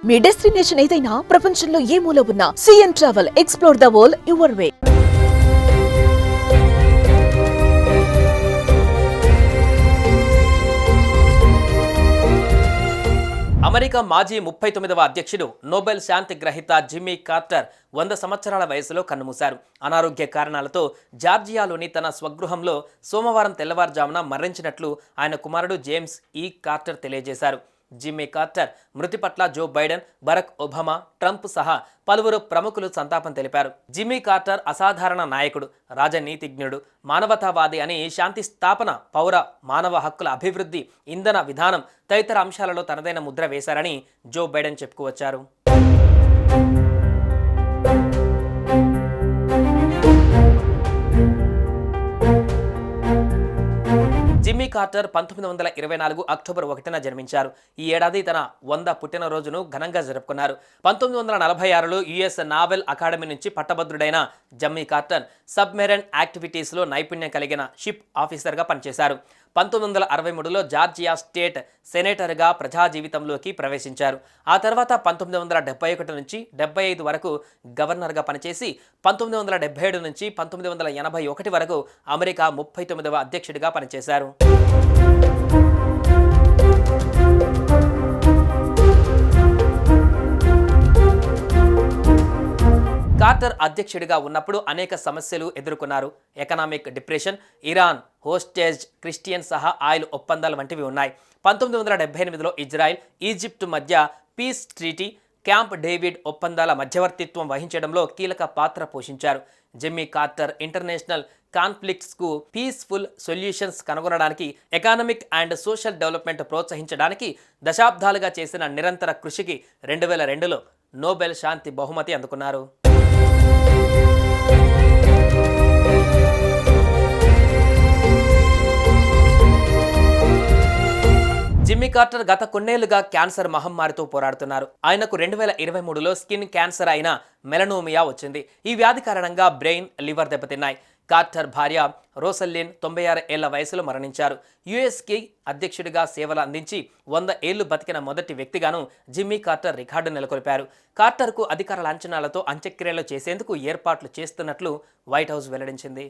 మీ destination ఏదైనా ప్రపంచంలో ఏ మూల ఉన్నా CNN travel explore the world your way. America మాజీ 39వ అధ్యక్షుడు నోబెల్ శాంతి గ్రహీత జిమ్మీ కార్టర్ 100 సంవత్సరాల వయసులో కన్నుమూశారు. అనారోగ్య కారణాలతో జార్జియాలోని తన స్వగృహంలో సోమవారం తెల్లవారుజామున మరణించినట్లు ఆయన కుమారుడు జేమ్స్ ఈ కార్టర్ తెలియజేశారు. జిమ్మీ కార్టర్ మృతి పట్ల Joe Biden, Barack Obama, Trump సహా పలువురు ప్రముఖులు సంతాపం తెలిపారు. జిమ్మీ కార్టర్ అసాధారణ నాయకుడు, రాజనీతిజ్ఞుడు, మానవతావాది అని శాంతి స్థాపన, పౌర మానవ హక్కుల అభివృద్ధి, ఇంధన విధానం తదితర అంశాలలో తనదైన ముద్ర వేశారని జో బైడెన్ చెప్పుకువచ్చారు. జిమ్మీ కార్టర్ 1924 అక్టోబర్ 1న జన్మించారు. ఈ ఏడాది తన 100 పుట్టినరోజును ఘనంగా జరుపుకున్నారు. 1946లో యుఎస్ నావెల్ అకాడమీ నుంచి పట్టభద్రుడైన జిమ్మీ కార్టర్ సబ్మెరైన్ యాక్టివిటీస్లో నైపుణ్యం కలిగిన షిప్ ఆఫీసర్గా పనిచేశారు. 1963లో జార్జియా స్టేట్ సెనేటర్గా ప్రజా జీవితంలోకి ప్రవేశించారు. ఆ తర్వాత 1971 నుంచి 75 వరకు గవర్నర్గా పనిచేసి 1977 నుంచి 1981 వరకు అమెరికా 39వ అధ్యక్షుడిగా పనిచేశారు. కార్టర్ అధ్యక్షుడిగా ఉన్నప్పుడు అనేక సమస్యలు ఎదుర్కొన్నారు. ఎకనామిక్ డిప్రెషన్, ఇరాన్ హోస్టేజ్ క్రిస్టియన్ సహా ఆయిల్ ఒప్పందాలు వంటివి ఉన్నాయి. 1978లో ఇజ్రాయెల్, ఈజిప్ట్ మధ్య పీస్ ట్రీటీ, క్యాంప్ డేవిడ్ ఒప్పందాల మధ్యవర్తిత్వం వహించడంలో కీలక పాత్ర పోషించారు. జిమ్మీ కార్టర్ ఇంటర్నేషనల్ కాన్ఫ్లిక్ట్స్కు పీస్ఫుల్ సొల్యూషన్స్ కనుగొనడానికి, ఎకానమిక్ అండ్ సోషల్ డెవలప్మెంట్ ప్రోత్సహించడానికి దశాబ్దాలుగా చేసిన నిరంతర కృషికి 2002లో నోబెల్ శాంతి బహుమతి అందుకున్నారు. జిమ్మీ కార్టర్ గత కొన్నేళ్లుగా క్యాన్సర్ మహమ్మారితో పోరాడుతున్నారు. ఆయనకు 2023లో స్కిన్ క్యాన్సర్ అయిన మెలనోమియా వచ్చింది. ఈ వ్యాధి కారణంగా బ్రెయిన్, లివర్ దెబ్బతిన్నాయి. కార్టర్ భార్య రోసల్లిన్ 96 ఏళ్ల వయసులో మరణించారు. యుఎస్కి అధ్యక్షుడిగా సేవలు అందించి 100 ఏళ్లు బతికిన మొదటి వ్యక్తిగాను జిమ్మీ కార్టర్ రికార్డు నెలకొల్పారు. కార్టర్కు అధికార లాంఛనాలతో అంత్యక్రియలు చేసేందుకు ఏర్పాట్లు చేస్తున్నట్లు వైట్ హౌస్ వెల్లడించింది.